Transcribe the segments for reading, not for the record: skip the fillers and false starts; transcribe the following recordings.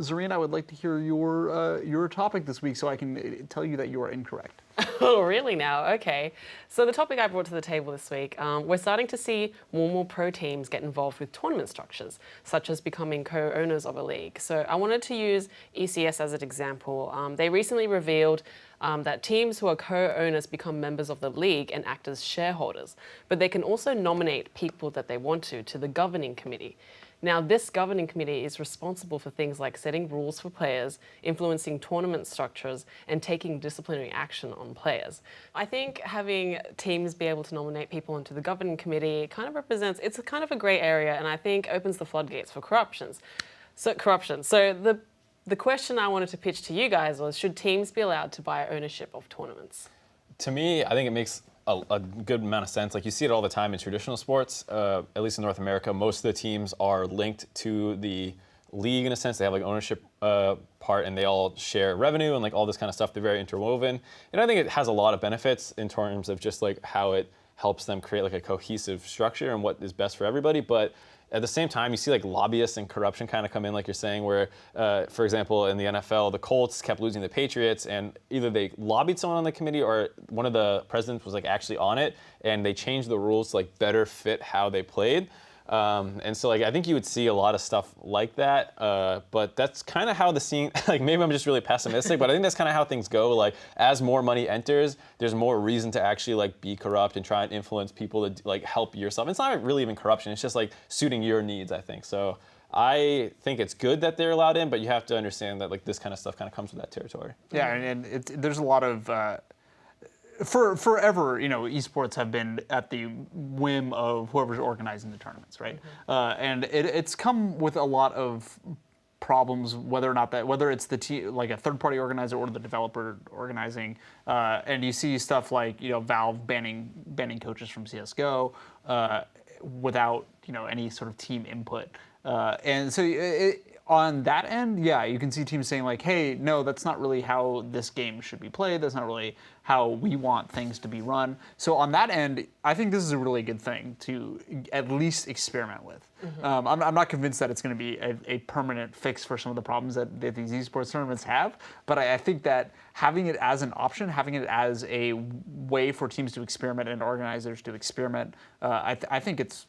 Zorine, I would like to hear your topic this week so I can tell you that you are incorrect. Oh, really now? Okay. So the topic I brought to the table this week, we're starting to see more and more pro teams get involved with tournament structures, such as becoming co-owners of a league. So I wanted to use ECS as an example. They recently revealed that teams who are co-owners become members of the league and act as shareholders, but they can also nominate people that they want to the governing committee. Now, this governing committee is responsible for things like setting rules for players, influencing tournament structures, and taking disciplinary action on players. I think having teams be able to nominate people into the governing committee kind of represents, it's a kind of a grey area, and I think opens the floodgates for corruption. So the question I wanted to pitch to you guys was, should teams be allowed to buy ownership of tournaments? To me, I think it makes a good amount of sense. Like, you see it all the time in traditional sports, at least in North America. Most of the teams are linked to the league in a sense. They have like ownership part, and they all share revenue and like all this kind of stuff. They're very interwoven, and I think it has a lot of benefits in terms of just like how it helps them create like a cohesive structure and what is best for everybody. But at the same time, you see like lobbyists and corruption kind of come in, like you're saying, where, for example, in the NFL, the Colts kept losing the Patriots, and either they lobbied someone on the committee or one of the presidents was like actually on it, and they changed the rules to like better fit how they played. And so like I think you would see a lot of stuff like that, but that's kind of how the scene, like maybe I'm just really pessimistic, but I think that's kind of how things go. Like as more money enters, there's more reason to actually like be corrupt and try and influence people to like help yourself. It's not really even corruption, it's just like suiting your needs, I think. So I think it's good that they're allowed in, but you have to understand that like this kind of stuff kind of comes with that territory. Yeah, and there's a lot of forever, esports have been at the whim of whoever's organizing the tournaments, right? Mm-hmm. And it's come with a lot of problems, whether it's the like a third-party organizer or the developer organizing. And you see stuff like Valve banning coaches from CS:GO without any sort of team input. And so on that end, yeah, you can see teams saying like, hey, no, that's not really how this game should be played. That's not really how we want things to be run. So on that end, I think this is a really good thing to at least experiment with. Mm-hmm. I'm not convinced that it's going to be a permanent fix for some of the problems that these esports tournaments have, but I think that having it as an option, having it as a way for teams to experiment and organizers to experiment, I think it's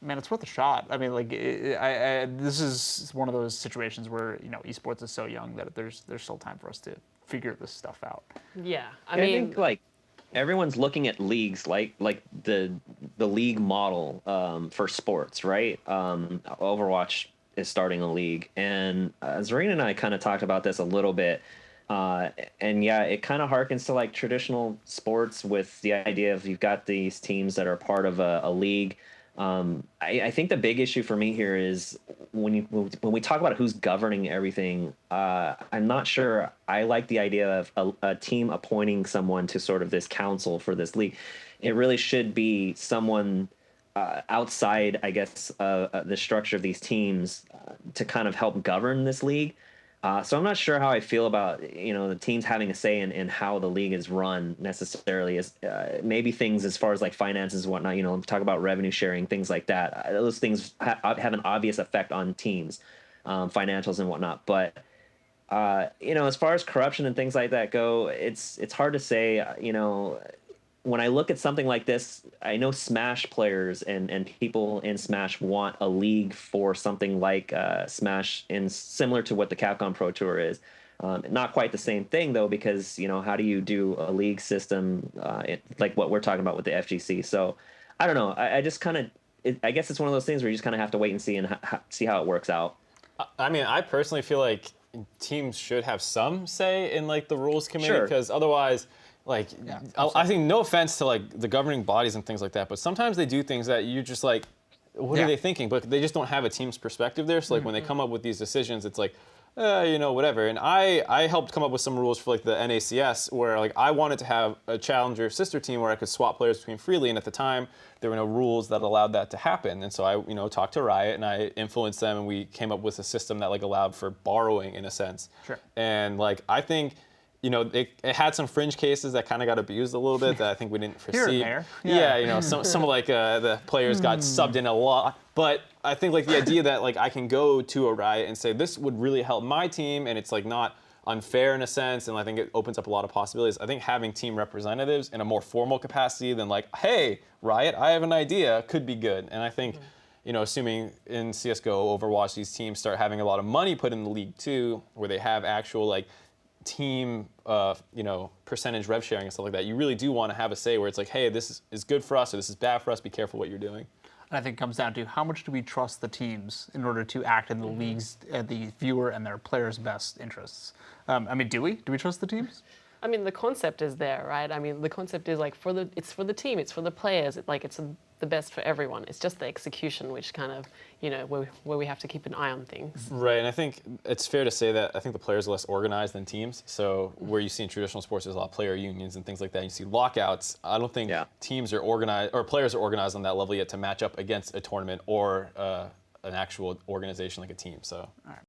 worth a shot. I mean, like, this is one of those situations where esports is so young that there's still time for us to figure this stuff out. Yeah, I think like everyone's looking at leagues like the league model for sports, right? Overwatch is starting a league, and Zorine and I kind of talked about this a little bit. And yeah, it kind of harkens to like traditional sports with the idea of you've got these teams that are part of a league. I think the big issue for me here is when we talk about who's governing everything, I'm not sure I like the idea of a team appointing someone to sort of this council for this league. It really should be someone outside, I guess, the structure of these teams to kind of help govern this league. So I'm not sure how I feel about the teams having a say in how the league is run necessarily. Is maybe things as far as like finances and whatnot. Talk about revenue sharing, things like that. Those things have an obvious effect on teams, financials and whatnot. But as far as corruption and things like that go, it's hard to say. When I look at something like this, I know Smash players and people in Smash want a league for something like Smash, similar to what the Capcom Pro Tour is. Not quite the same thing, though, because, how do you do a league system like what we're talking about with the FGC? So I don't know. I just kind of, I guess it's one of those things where you just kind of have to wait and see and see how it works out. I mean, I personally feel like teams should have some say in like the rules committee, because otherwise, like, yeah, I think, no offense to like the governing bodies and things like that, but sometimes they do things that you're just like, what are they thinking? But they just don't have a team's perspective there. So like when they come up with these decisions, it's like, whatever. And I helped come up with some rules for like the NACS where like I wanted to have a challenger sister team where I could swap players between freely. And at the time, there were no rules that allowed that to happen. And so I, talked to Riot and I influenced them, and we came up with a system that like allowed for borrowing in a sense. Sure. And like I think it had some fringe cases that kind of got abused a little bit that I think we didn't Here and foresee. there. Yeah, some of the players got subbed in a lot. But I think like the idea that like I can go to a Riot and say this would really help my team, and it's like not unfair in a sense, and I think it opens up a lot of possibilities. I think having team representatives in a more formal capacity than like, hey, Riot, I have an idea, could be good. And I think, assuming in CS:GO, Overwatch, these teams start having a lot of money put in the league too, where they have actual like team, percentage rev sharing and stuff like that, you really do want to have a say where it's like, hey, this is good for us or this is bad for us. Be careful what you're doing. And I think it comes down to how much do we trust the teams in order to act in the league's, the viewer and their players' best interests. Do we? Do we trust the teams? I mean, the concept is there, right? I mean, the concept is like it's for the team, it's for the players. It's the best for everyone. It's just the execution, which kind of, where we have to keep an eye on things. Right, and I think it's fair to say that I think the players are less organized than teams. So where you see in traditional sports, there's a lot of player unions and things like that. You see lockouts. I don't think teams are organized or players are organized on that level yet to match up against a tournament or an actual organization like a team. So. All right.